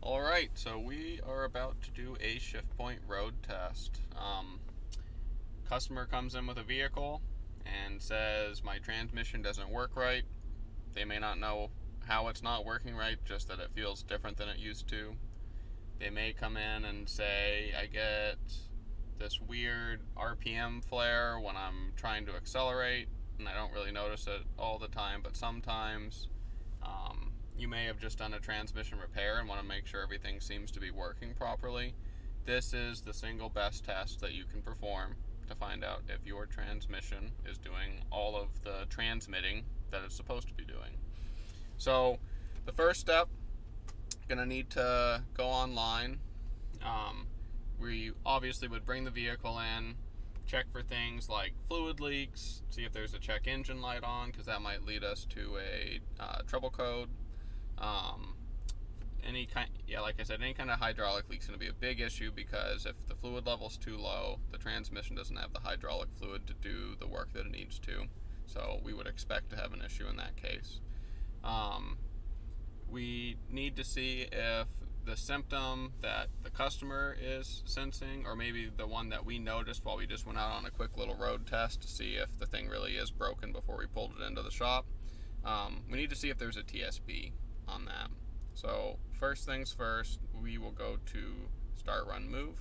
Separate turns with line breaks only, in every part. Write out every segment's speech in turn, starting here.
Alright, so we are about to do a ShiftPoint road test. Customer comes in with a vehicle and says my transmission doesn't work right. They may not know how it's not working right, just that it feels different than it used to. They may come in and say I get this weird RPM flare when I'm trying to accelerate, and I don't really notice it all the time, but sometimes. You may have just done a transmission repair and want to make sure everything seems to be working properly. This is the single best test that you can perform to find out if your transmission is doing all of the transmitting that it's supposed to be doing. So, the first step, going to need to go online. We obviously would bring the vehicle in, check for things like fluid leaks, see if there's a check engine light on, because that might lead us to a trouble code. Like I said, any kind of hydraulic leak is going to be a big issue, because if the fluid level's too low, the transmission doesn't have the hydraulic fluid to do the work that it needs to. So we would expect to have an issue in that case. We need to see if the symptom that the customer is sensing, or maybe the one that we noticed while we just went out on a quick little road test to see if the thing really is broken before we pulled it into the shop. We need to see if there's a TSB on that. So first things first, we will go to Start Run Move.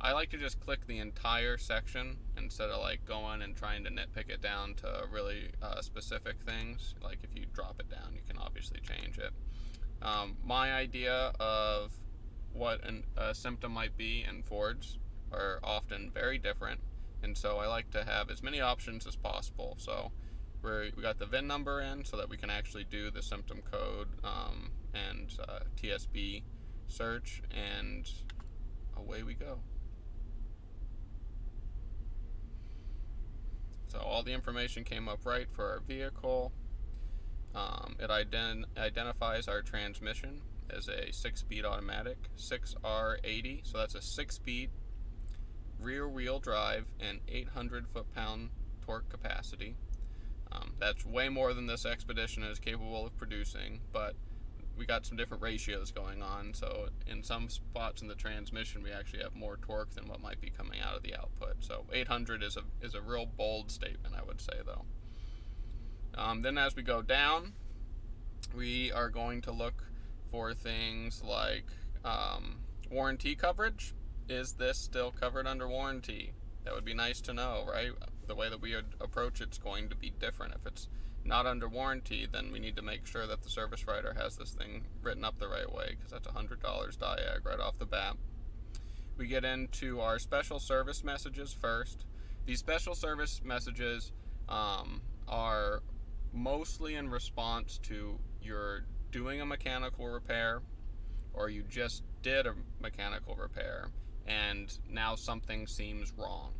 I like to just click the entire section instead of like going and trying to nitpick it down to really specific things. Like if you drop it down, you can obviously change it. My idea of what a symptom might be in Fords are often very different, and so I like to have as many options as possible. So we got the VIN number in so that we can actually do the symptom code and TSB search, and away we go. So all the information came up right for our vehicle. It identifies our transmission as a 6-speed automatic 6R80, so that's a 6-speed rear wheel drive and 800 foot-pound torque capacity. That's way more than this Expedition is capable of producing, but we got some different ratios going on, so in some spots in the transmission we actually have more torque than what might be coming out of the output. So 800 is a real bold statement, I would say, though. Then as we go down, we are going to look for things like warranty coverage. Is this still covered under warranty? That would be nice to know, right? The way that we would approach it's going to be different. If it's not under warranty, then we need to make sure that the service writer has this thing written up the right way, because that's $100 diag right off the bat. We get into our special service messages first. These special service messages are mostly in response to you're doing a mechanical repair, or you just did a mechanical repair and now something seems wrong,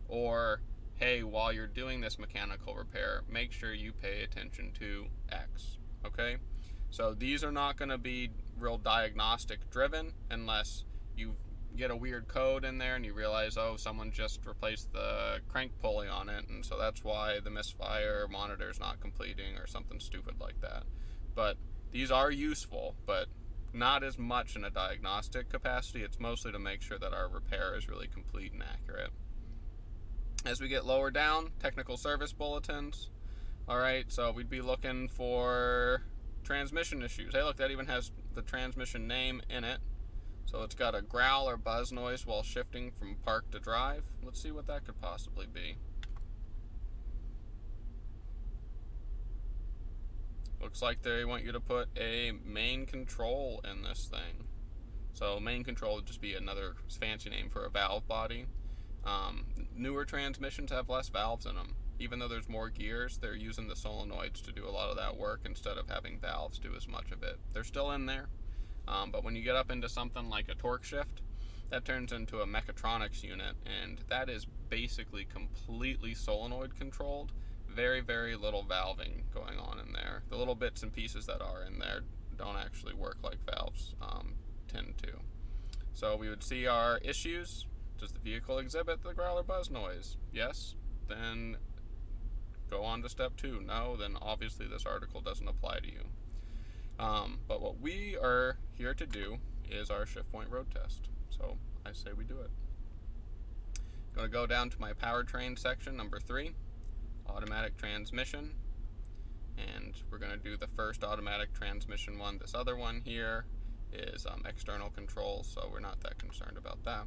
or hey, while you're doing this mechanical repair, make sure you pay attention to X. Okay, so these are not going to be real diagnostic driven unless you get a weird code in there and you realize, oh, someone just replaced the crank pulley on it, and so that's why the misfire monitor is not completing, or something stupid like that. But these are useful, but not as much in a diagnostic capacity. It's mostly to make sure that our repair is really complete and accurate. As we get lower down, technical service bulletins. Alright, so we'd be looking for transmission issues. Hey, look, that even has the transmission name in it. So it's got a growl or buzz noise while shifting from park to drive. Let's see what that could possibly be. Looks like they want you to put a main control in this thing. So main control would just be another fancy name for a valve body. Newer transmissions have less valves in them. Even though there's more gears, they're using the solenoids to do a lot of that work instead of having valves do as much of it. They're still in there, but when you get up into something like a torque shift, that turns into a mechatronics unit, and that is basically completely solenoid controlled. Very, very little valving going on in there. The little bits and pieces that are in there don't actually work like valves tend to. So we would see our issues. Does the vehicle exhibit the growl or buzz noise? Yes. Then go on to step 2. No, then obviously this article doesn't apply to you. But what we are here to do is our shift point road test. So I say we do it. I'm going to go down to my powertrain section, number 3, automatic transmission. And we're going to do the first automatic transmission one. This other one here is external controls, so we're not that concerned about that.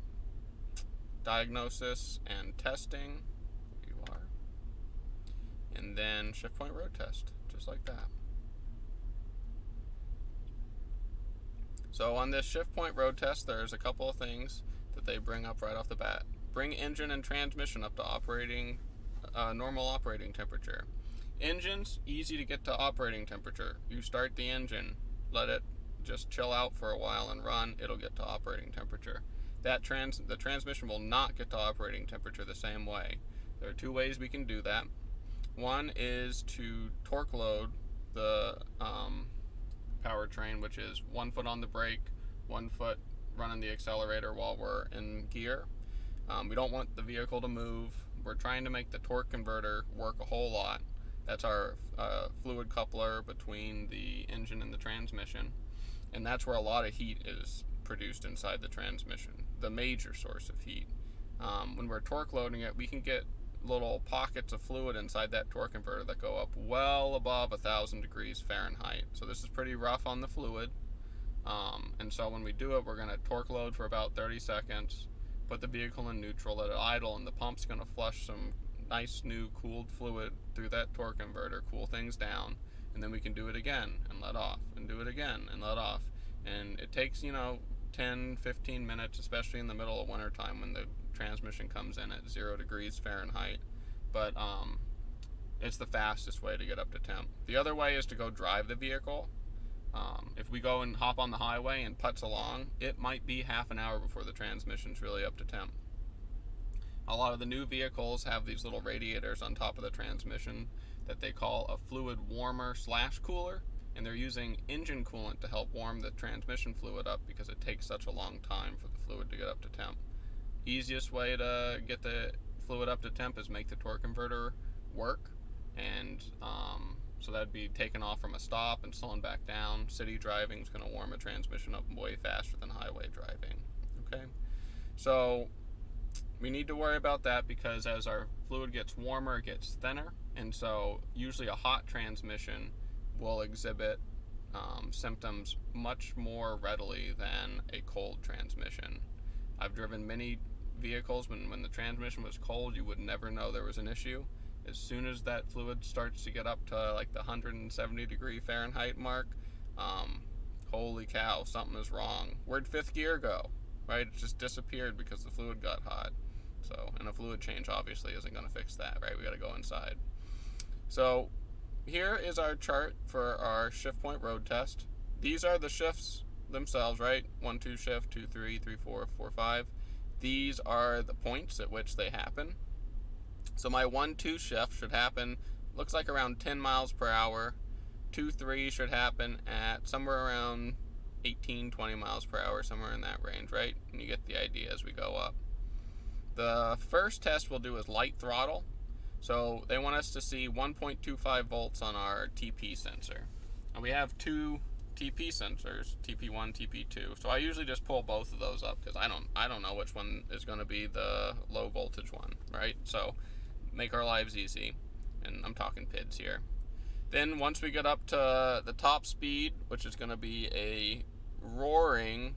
Diagnosis and testing, you are. And then shift point road test, just like that. So on this shift point road test, there's a couple of things that they bring up right off the bat. Bring engine and transmission up to normal operating temperature. Engine's easy to get to operating temperature. You start the engine, let it just chill out for a while and run, it'll get to operating temperature. The transmission will not get to operating temperature the same way. There are 2 ways we can do that. One is to torque load the powertrain, which is 1 foot on the brake, 1 foot running the accelerator while we're in gear. We don't want the vehicle to move. We're trying to make the torque converter work a whole lot. That's our fluid coupler between the engine and the transmission. And that's where a lot of heat is produced inside the transmission, the major source of heat. When we're torque loading it, we can get little pockets of fluid inside that torque converter that go up well above 1,000 degrees Fahrenheit. So this is pretty rough on the fluid. And so when we do it, we're going to torque load for about 30 seconds, put the vehicle in neutral, let it idle, and the pump's going to flush some nice new cooled fluid through that torque converter, cool things down, and then we can do it again and let off, and do it again and let off. And it takes, 10-15 minutes, especially in the middle of winter time when the transmission comes in at 0 degrees Fahrenheit. But it's the fastest way to get up to temp. The other way is to go drive the vehicle. If we go and hop on the highway and putz along, it might be half an hour before the transmission's really up to temp. A lot of the new vehicles have these little radiators on top of the transmission that they call a fluid warmer / cooler, and they're using engine coolant to help warm the transmission fluid up because it takes such a long time for the fluid to get up to temp. Easiest way to get the fluid up to temp is make the torque converter work, and so that'd be taking off from a stop and slowing back down. City driving is going to warm a transmission up way faster than highway driving. Okay, so we need to worry about that because as our fluid gets warmer, it gets thinner, and so usually a hot transmission will exhibit symptoms much more readily than a cold transmission. I've driven many vehicles when the transmission was cold, you would never know there was an issue. As soon as that fluid starts to get up to like the 170 degree Fahrenheit mark, holy cow, something is wrong. Where'd 5th gear go? Right? It just disappeared because the fluid got hot. So, and a fluid change obviously isn't going to fix that, right? We got to go inside. So, here is our chart for our shift point road test. These are the shifts themselves, right? 1, 2 shift, 2, 3, 3, 4, 4, 5. These are the points at which they happen. So my 1, 2 shift should happen, looks like around 10 miles per hour. 2, 3 should happen at somewhere around 18, 20 miles per hour, somewhere in that range, right? And you get the idea as we go up. The first test we'll do is light throttle. So they want us to see 1.25 volts on our TP sensor. And we have 2 TP sensors, TP1, TP2. So I usually just pull both of those up because I don't know which one is going to be the low voltage one, right? So make our lives easy. And I'm talking PIDs here. Then once we get up to the top speed, which is going to be a roaring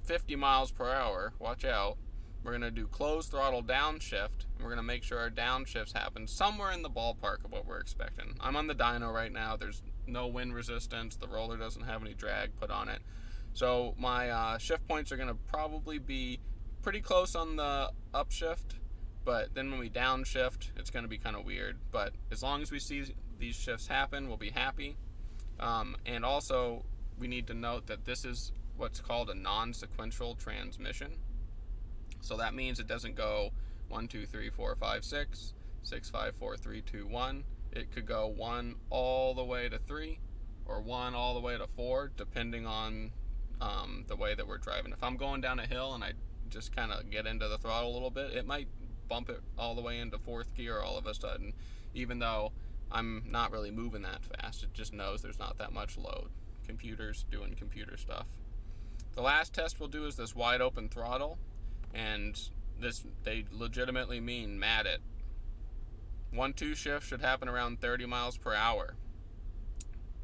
50 miles per hour, watch out, we're going to do closed throttle downshift, and we're going to make sure our downshifts happen somewhere in the ballpark of what we're expecting. I'm on the dyno right now. There's no wind resistance. The roller doesn't have any drag put on it. So my shift points are going to probably be pretty close on the upshift, but then when we downshift, it's going to be kind of weird. But as long as we see these shifts happen, we'll be happy. And also, we need to note that this is what's called a non-sequential transmission. So that means it doesn't go 1, 2, 3, 4, 5, 6, 6, 5, 4, 3, 2, 1. It could go 1 all the way to 3, or 1 all the way to 4, depending on the way that we're driving. If I'm going down a hill and I just kind of get into the throttle a little bit, it might bump it all the way into 4th gear all of a sudden, even though I'm not really moving that fast. It just knows there's not that much load. Computers doing computer stuff. The last test we'll do is this wide open throttle, and this, they legitimately mean mat it. 1-2 shift should happen around 30 miles per hour.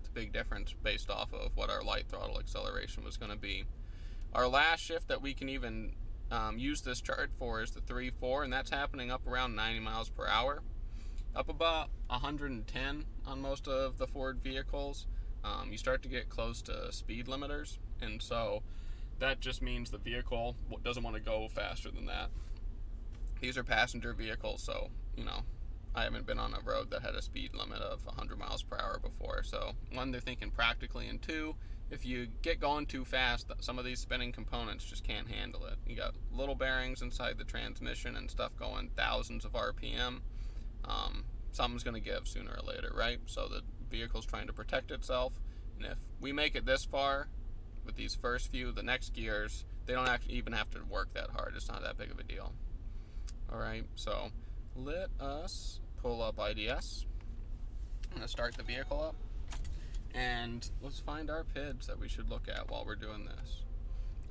It's a big difference based off of what our light throttle acceleration was going to be. Our last shift that we can even use this chart for is the 3-4, and that's happening up around 90 miles per hour. Up about 110 on most of the Ford vehicles. You start to get close to speed limiters, and so that just means the vehicle doesn't want to go faster than that. These are passenger vehicles, so, you know, I haven't been on a road that had a speed limit of 100 miles per hour before. So, one, they're thinking practically, and two, if you get going too fast, some of these spinning components just can't handle it. You got little bearings inside the transmission and stuff going thousands of RPM. Something's going to give sooner or later, right? So the vehicle's trying to protect itself, and if we make it this far with these first few, the next gears, they don't actually even have to work that hard. It's not that big of a deal. Alright, so let us pull up IDS. I'm going to start the vehicle up, and let's find our PIDs that we should look at while we're doing this.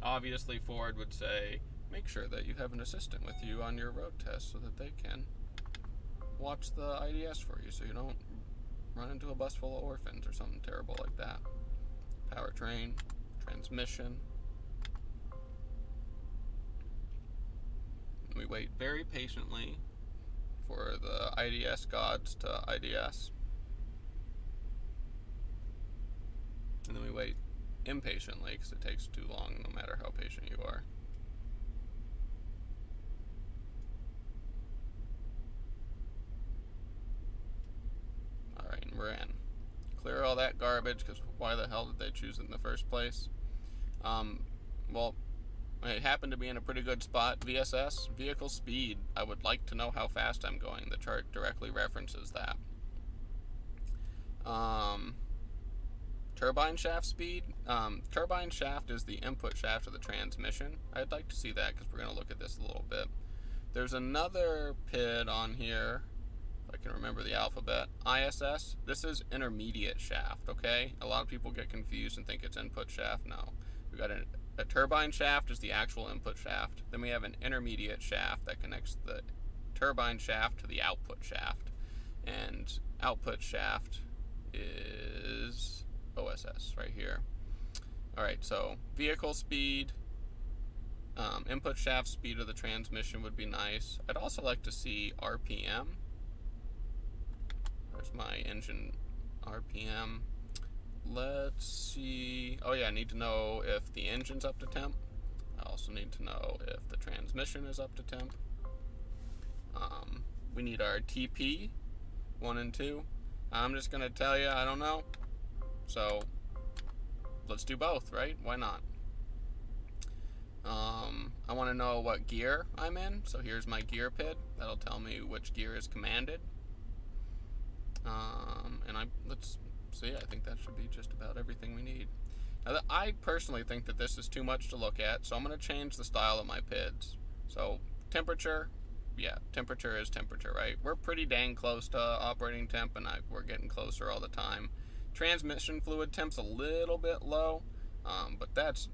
Obviously, Ford would say, make sure that you have an assistant with you on your road test so that they can watch the IDS for you so you don't run into a bus full of orphans or something terrible like that. Powertrain, transmission. We wait very patiently for the IDS gods to IDS. And then we wait impatiently because it takes too long no matter how patient you are. Alright, and we're in. Clear all that garbage, because why the hell did they choose it in the first place? Well, it happened to be in a pretty good spot. VSS, vehicle speed. I would like to know how fast I'm going. The chart directly references that. Turbine shaft speed. Turbine shaft is the input shaft of the transmission. I'd like to see that because we're going to look at this a little bit. There's another PID on here, if I can remember the alphabet. ISS. This is intermediate shaft, okay? A lot of people get confused and think it's input shaft. No. We've got a turbine shaft is the actual input shaft. Then we have an intermediate shaft that connects the turbine shaft to the output shaft. And output shaft is OSS right here. Alright, so vehicle speed, input shaft speed of the transmission would be nice. I'd also like to see RPM. There's my engine RPM. Let's see. Oh yeah, I need to know if the engine's up to temp. I also need to know if the transmission is up to temp. We need our TP 1 and 2. I'm just gonna tell you, I don't know. So let's do both, right? Why not? I want to know what gear I'm in. So here's my gear PID. That'll tell me which gear is commanded. Let's see. I think that should be just about everything we need. Now, I personally think that this is too much to look at, so I'm going to change the style of my PIDs. So temperature, yeah, temperature is temperature, right? We're pretty dang close to operating temp, and we're getting closer all the time. Transmission fluid temp's a little bit low, but that's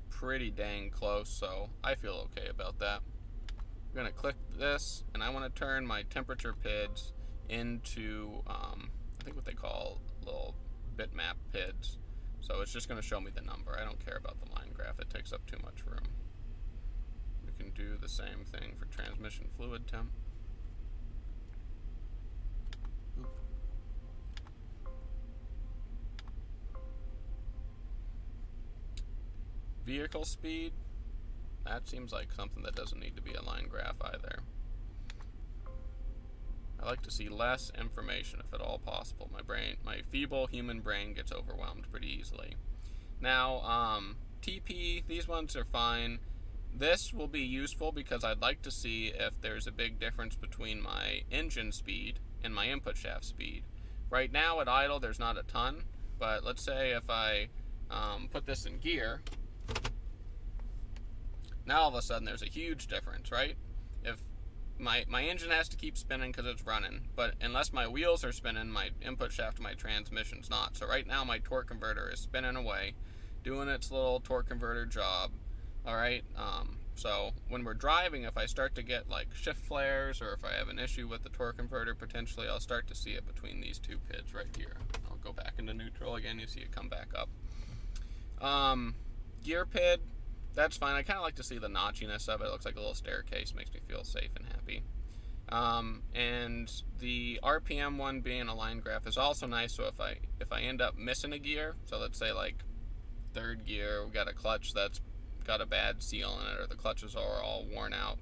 pretty dang close, so I feel okay about that. I'm going to click this, and I want to turn my temperature PIDs into, I think what they call little bitmap PIDs. So it's just going to show me the number. I don't care about the line graph. It takes up too much room. We can do the same thing for transmission fluid temp. Oop. Vehicle speed. That seems like something that doesn't need to be a line graph either. I like to see less information if at all possible. My feeble human brain gets overwhelmed pretty easily. Now, TP, these ones are fine. This will be useful because I'd like to see if there's a big difference between my engine speed and my input shaft speed. Right now at idle there's not a ton, but let's say if I put this in gear, now all of a sudden there's a huge difference, right? If my engine has to keep spinning because it's running, but unless my wheels are spinning, my input shaft of my transmission's not. So right now my torque converter is spinning away, doing its little torque converter job. All right. So when we're driving, if I start to get like shift flares, or if I have an issue with the torque converter, potentially I'll start to see it between these two PIDs right here. I'll go back into neutral again. You see it come back up. Gear PID, that's fine. I kind of like to see the notchiness of it. It looks like a little staircase. Makes me feel safe and happy. And the RPM one being a line graph is also nice. So if I end up missing a gear, so let's say like third gear, we got a clutch that's got a bad seal in it, or the clutches are all worn out.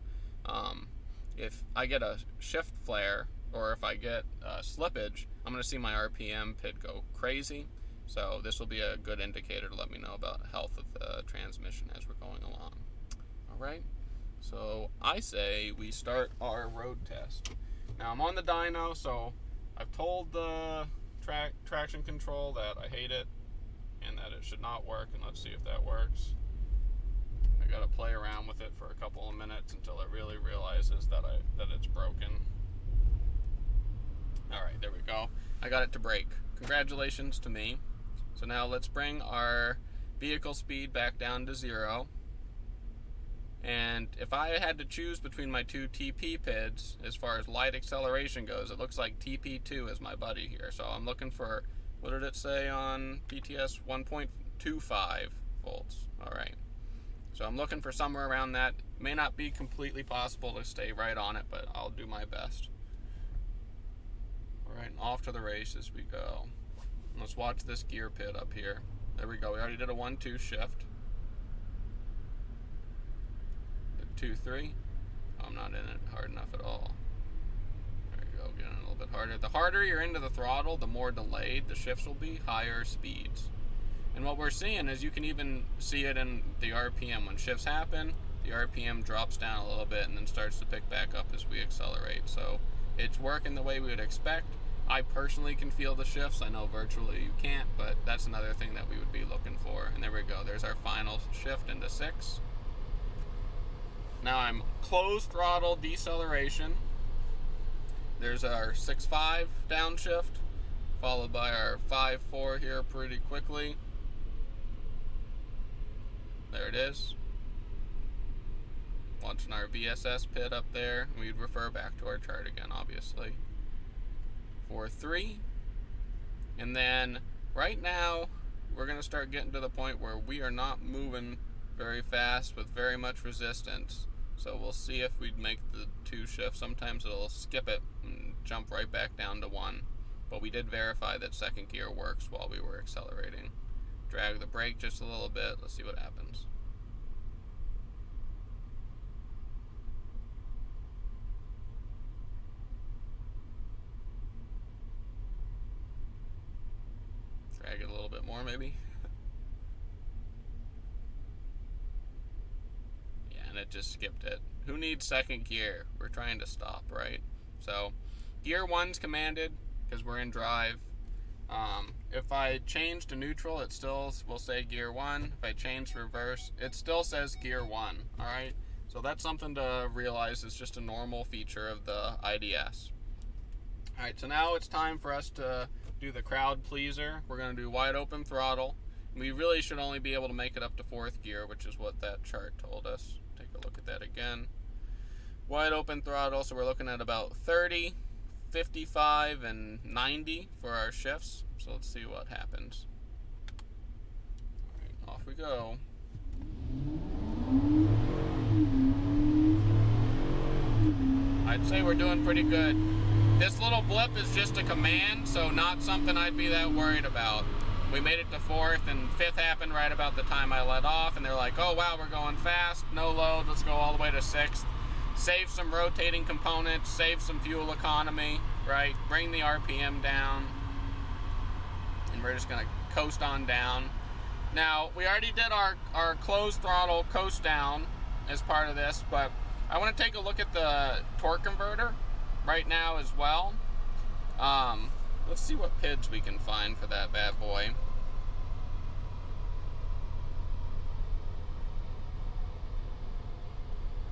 If I get a shift flare, or if I get slippage, I'm going to see my RPM PID go crazy. So this will be a good indicator to let me know about the health of the transmission as we're going along. All right. So I say we start our road test. Now I'm on the dyno, so I've told the traction control that I hate it and that it should not work, and let's see if that works. I gotta play around with it for a couple of minutes until it really realizes that it's broken. All right, there we go. I got it to brake. Congratulations to me. So now let's bring our vehicle speed back down to 0. And if I had to choose between my two TP PIDs, as far as light acceleration goes, it looks like TP2 is my buddy here. So I'm looking for, what did it say on PTS? 1.25 volts. All right. So I'm looking for somewhere around that. May not be completely possible to stay right on it, but I'll do my best. All right, and off to the races we go. Let's watch this gear PID up here. There we go. We already did a 1-2 shift. 2-3. Oh, I'm not in it hard enough at all. There you go, getting a little bit harder. The harder you're into the throttle, the more delayed the shifts will be, higher speeds. And what we're seeing is, you can even see it in the RPM. When shifts happen, the RPM drops down a little bit and then starts to pick back up as we accelerate. So it's working the way we would expect. I personally can feel the shifts. I know virtually you can't, but that's another thing that we would be looking for. And there we go. There's our final shift into 6. Now I'm closed throttle deceleration. There's our 6.5 downshift, followed by our 5.4 here pretty quickly. There it is. Watching our VSS PID up there. We'd refer back to our chart again, obviously. 4.3. And then right now, we're going to start getting to the point where we are not moving very fast with very much resistance. So we'll see if we make the 2 shifts. Sometimes it'll skip it and jump right back down to 1. But we did verify that second gear works while we were accelerating. Drag the brake just a little bit. Let's see what happens. Drag it a little bit more maybe. And it just skipped it. Who needs second gear? We're trying to stop, right? So gear 1's commanded because we're in drive. If I change to neutral, it still will say gear 1. If I change to reverse, it still says gear 1. All right. So that's something to realize. It's just a normal feature of the IDS. All right. So now it's time for us to do the crowd pleaser. We're going to do wide open throttle. We really should only be able to make it up to 4th gear, which is what that chart told us. Take a look at that again. Wide open throttle, so we're looking at about 30, 55, and 90 for our shifts. So let's see what happens. All right, off we go. I'd say we're doing pretty good. This little blip is just a command, so not something I'd be that worried about. We made it to 4th, and 5th happened right about the time I let off, and they're like, oh wow, we're going fast, no load, let's go all the way to 6th. Save some rotating components, save some fuel economy, right? Bring the RPM down, and we're just gonna coast on down. Now, we already did our closed throttle coast down as part of this, but I wanna take a look at the torque converter right now as well. Let's see what PIDs we can find for that bad boy.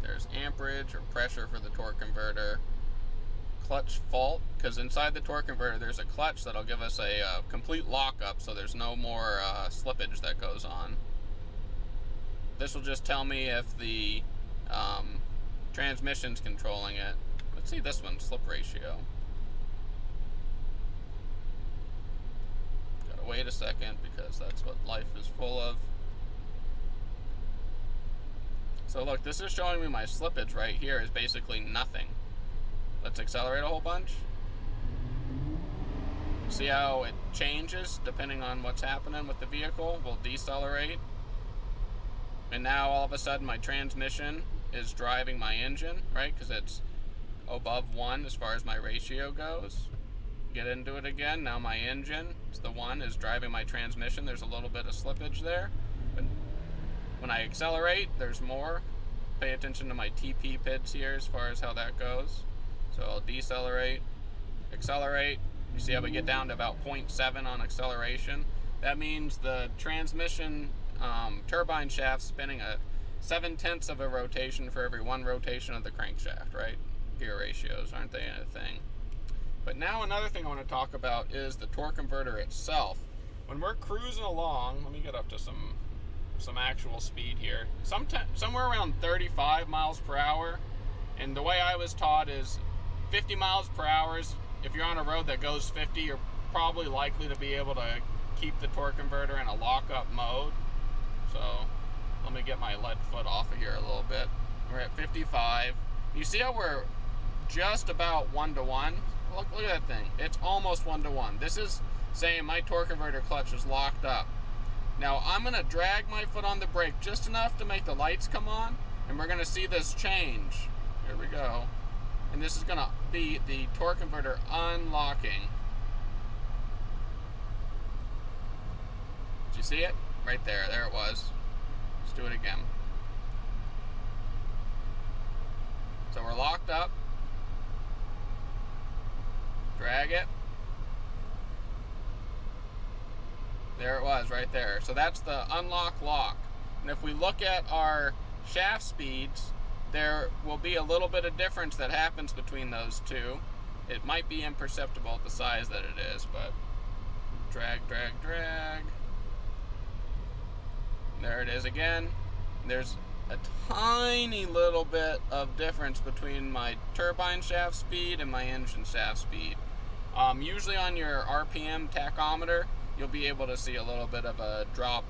There's amperage or pressure for the torque converter. clutch fault, because inside the torque converter there's a clutch that'll give us a complete lockup, so there's no more slippage that goes on. This will just tell me if the transmission's controlling it. Let's see this one, slip ratio. Gotta wait a second because that's what life is full of. So look, this is showing me my slippage right here is basically nothing. Let's accelerate a whole bunch. See how it changes depending on what's happening with the vehicle? We'll decelerate. And now all of a sudden my transmission is driving my engine, right? Because it's above 1 as far as my ratio goes. Get into it again. Now my engine, it's the 1, is driving my transmission. There's a little bit of slippage there. But when I accelerate, there's more. Pay attention to my TP PIDs here as far as how that goes. So I'll decelerate, accelerate. You see how we get down to about 0.7 on acceleration. That means the transmission turbine shaft spinning a 7/10 of a rotation for every 1 rotation of the crankshaft, right? Gear ratios, aren't they a thing? But now another thing I want to talk about is the torque converter itself. When we're cruising along, let me get up to some actual speed here. Somewhere around 35 miles per hour. And the way I was taught is 50 miles per hour, if you're on a road that goes 50, you're probably likely to be able to keep the torque converter in a lockup mode. So let me get my lead foot off of here a little bit. We're at 55. You see how we're just about 1-to-1? Look at that thing. It's almost 1-to-1. This is saying my torque converter clutch is locked up. Now I'm going to drag my foot on the brake just enough to make the lights come on, and we're going to see this change. Here we go. And this is going to be the torque converter unlocking. Did you see it? Right there. There it was. Let's do it again. So we're locked up. Drag it. There it was, right there. So that's the unlock lock. And if we look at our shaft speeds, there will be a little bit of difference that happens between those two. It might be imperceptible at the size that it is, but drag, drag, drag. There it is again. There's a tiny little bit of difference between my turbine shaft speed and my engine shaft speed. Usually on your RPM tachometer, you'll be able to see a little bit of a drop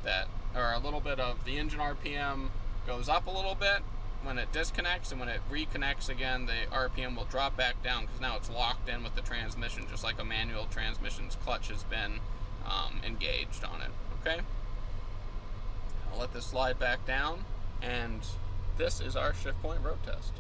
or a little bit of the engine RPM goes up a little bit when it disconnects, and when it reconnects again, the RPM will drop back down because now it's locked in with the transmission, just like a manual transmission's clutch has been engaged on it. Okay? I'll let this slide back down, and this is our shift point road test.